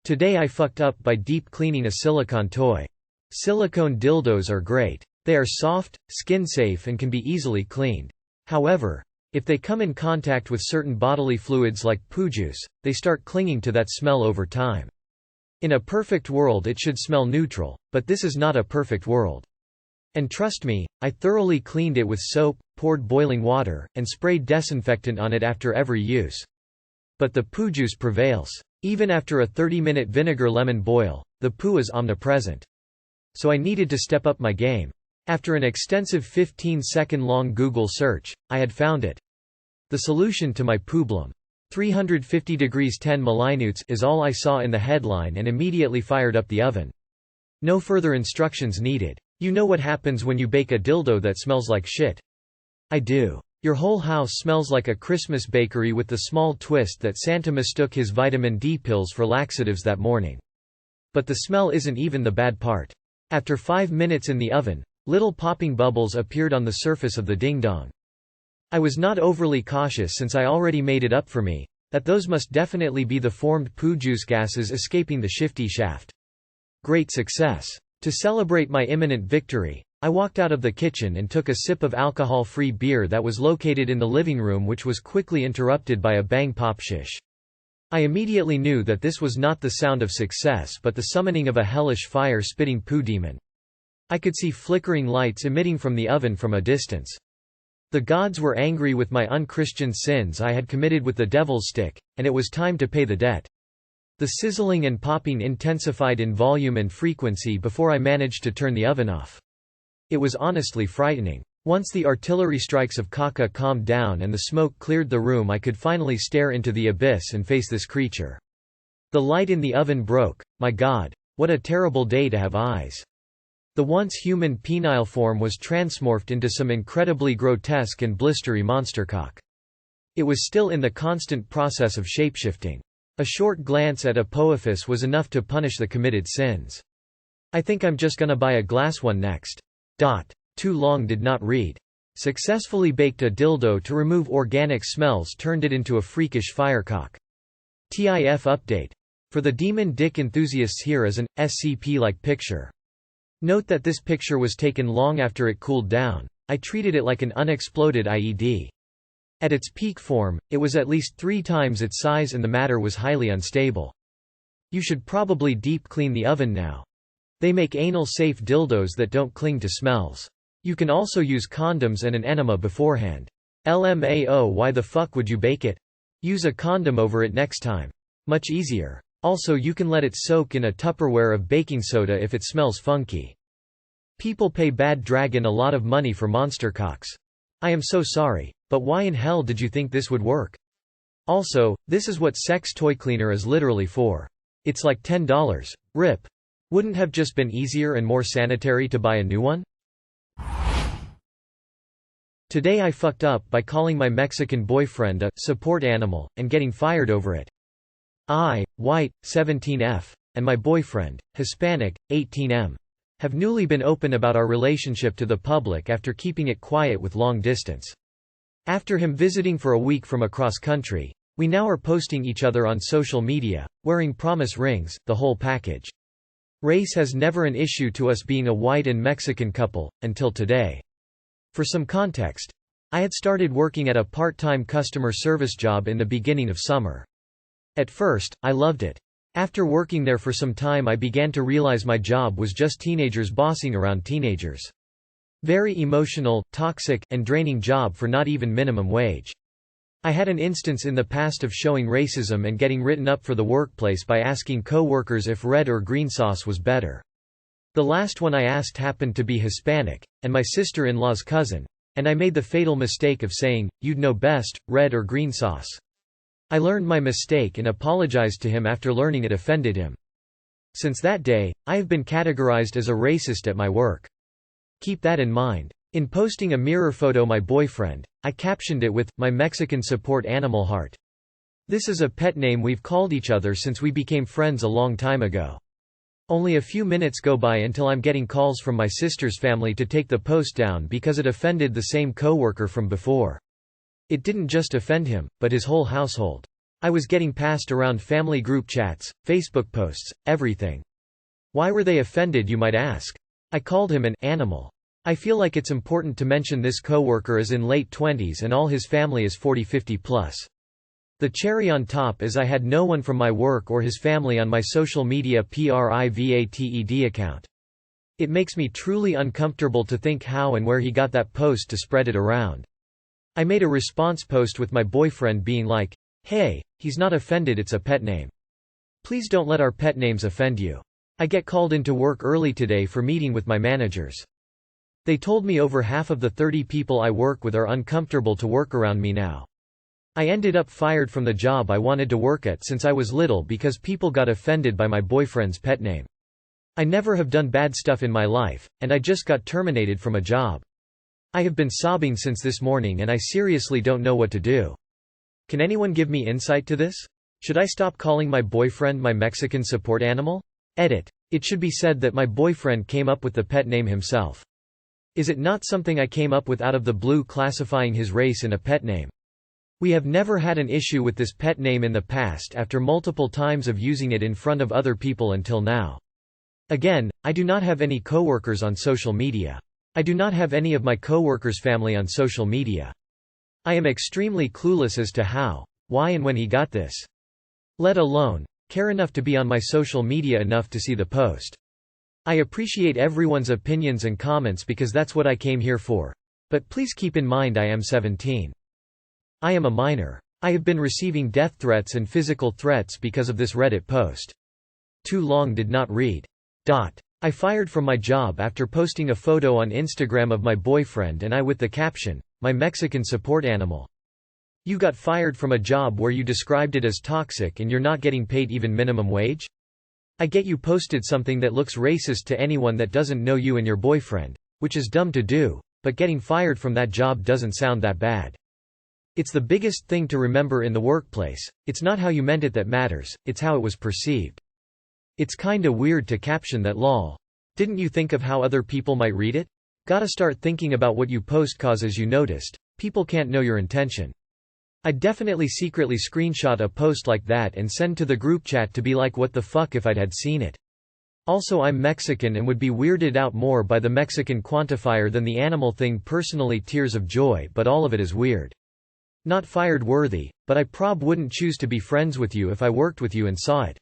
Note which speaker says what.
Speaker 1: Today I fucked up by deep cleaning a silicone toy. Silicone dildos are great. They are soft, skin-safe and can be easily cleaned. However, if they come in contact with certain bodily fluids like poo juice, they start clinging to that smell over time. In a perfect world it should smell neutral, but this is not a perfect world. And trust me, I thoroughly cleaned it with soap, poured boiling water, and sprayed disinfectant on it after every use. But the poo juice prevails. Even after a 30-minute vinegar lemon boil, the poo is omnipresent. So I needed to step up my game. After an extensive 15-second-long Google search, I had found it. The solution to my problem. 350 degrees 10 millinutes is all I saw in the headline and immediately fired up the oven. No further instructions needed. You know what happens when you bake a dildo that smells like shit? I do. Your whole house smells like a Christmas bakery with the small twist that Santa mistook his vitamin D pills for laxatives that morning. But the smell isn't even the bad part. After 5 minutes in the oven, little popping bubbles appeared on the surface of the ding-dong. I was not overly cautious since I already made it up for me, that those must definitely be the formed poo juice gases escaping the shifty shaft. Great success. To celebrate my imminent victory, I walked out of the kitchen and took a sip of alcohol-free beer that was located in the living room, which was quickly interrupted by a bang pop shish. I immediately knew that this was not the sound of success but the summoning of a hellish fire-spitting poo demon. I could see flickering lights emitting from the oven from a distance. The gods were angry with my unchristian sins I had committed with the devil's stick, and it was time to pay the debt. The sizzling and popping intensified in volume and frequency before I managed to turn the oven off. It was honestly frightening. Once the artillery strikes of caca calmed down and the smoke cleared the room, I could finally stare into the abyss and face this creature. The light in the oven broke. My God, what a terrible day to have eyes. The once human penile form was transmorphed into some incredibly grotesque and blistery monstercock. It was still in the constant process of shapeshifting. A short glance at Apophis was enough to punish the committed sins. I think I'm just gonna buy a glass one next. Too long did not read. Successfully baked a dildo to remove organic smells, turned it into a freakish firecock. TIF update. For the demon dick enthusiasts, here is an SCP-like picture. Note that this picture was taken long after it cooled down. I treated it like an unexploded IED. At its peak form, it was at least 3 times its size and the matter was highly unstable. You should probably deep clean the oven now. They make anal-safe dildos that don't cling to smells. You can also use condoms and an enema beforehand. LMAO, why the fuck would you bake it? Use a condom over it next time. Much easier. Also, you can let it soak in a Tupperware of baking soda if it smells funky. People pay Bad Dragon a lot of money for monster cocks. I am so sorry, but why in hell did you think this would work? Also, this is what sex toy cleaner is literally for. It's like $10. RIP. Wouldn't have just been easier and more sanitary to buy a new one? Today I fucked up by calling my Mexican boyfriend a support animal and getting fired over it. I, white, 17F, and my boyfriend, Hispanic, 18M, have newly been open about our relationship to the public after keeping it quiet with long distance. After him visiting for a week from across country, we now are posting each other on social media, wearing promise rings, the whole package. Race has never an issue to us being a white and Mexican couple, until today. For some context, I had started working at a part-time customer service job in the beginning of summer. At first, I loved it. After working there for some time, I began to realize my job was just teenagers bossing around teenagers. Very emotional, toxic, and draining job for not even minimum wage. I had an instance in the past of showing racism and getting written up for the workplace by asking co-workers if red or green sauce was better. The last one I asked happened to be Hispanic, and my sister-in-law's cousin, and I made the fatal mistake of saying, "You'd know best, red or green sauce." I learned my mistake and apologized to him after learning it offended him. Since that day, I have been categorized as a racist at my work. Keep that in mind. In posting a mirror photo my boyfriend, I captioned it with, "My Mexican support animal heart." This is a pet name we've called each other since we became friends a long time ago. Only a few minutes go by until I'm getting calls from my sister's family to take the post down because it offended the same coworker from before. It didn't just offend him, but his whole household. I was getting passed around family group chats, Facebook posts, everything. Why were they offended, you might ask? I called him an animal. I feel like it's important to mention this coworker is in late 20s and all his family is 40-50 plus. The cherry on top is I had no one from my work or his family on my social media privated account. It makes me truly uncomfortable to think how and where he got that post to spread it around. I made a response post with my boyfriend being like, "Hey, he's not offended, it's a pet name. Please don't let our pet names offend you. I get called into work early today for meeting with my managers. They told me over half of the 30 people I work with are uncomfortable to work around me now. I ended up fired from the job I wanted to work at since I was little because people got offended by my boyfriend's pet name. I never have done bad stuff in my life, and I just got terminated from a job. I have been sobbing since this morning and I seriously don't know what to do. Can anyone give me insight to this? Should I stop calling my boyfriend my Mexican support animal? Edit. It should be said that my boyfriend came up with the pet name himself. Is it not something I came up with out of the blue, classifying his race in a pet name? We have never had an issue with this pet name in the past after multiple times of using it in front of other people until now. Again, I do not have any coworkers on social media. I do not have any of my coworkers' family on social media. I am extremely clueless as to how, why and when he got this. Let alone care enough to be on my social media enough to see the post. I appreciate everyone's opinions and comments because that's what I came here for. But please keep in mind I am 17. I am a minor. I have been receiving death threats and physical threats because of this Reddit post. Too long did not read. I fired from my job after posting a photo on Instagram of my boyfriend and I with the caption, "My Mexican support animal." You got fired from a job where you described it as toxic and you're not getting paid even minimum wage? I get you posted something that looks racist to anyone that doesn't know you and your boyfriend, which is dumb to do, but getting fired from that job doesn't sound that bad. It's the biggest thing to remember in the workplace. It's not how you meant it that matters, it's how it was perceived. It's kinda weird to caption that lol. Didn't you think of how other people might read it? Gotta start thinking about what you post, cause as you noticed, people can't know your intention. I'd definitely secretly screenshot a post like that and send to the group chat to be like, what the fuck if I'd had seen it. Also, I'm Mexican and would be weirded out more by the Mexican quantifier than the animal thing personally. Tears of joy, but all of it is weird. Not fired worthy, but I wouldn't choose to be friends with you if I worked with you and saw it.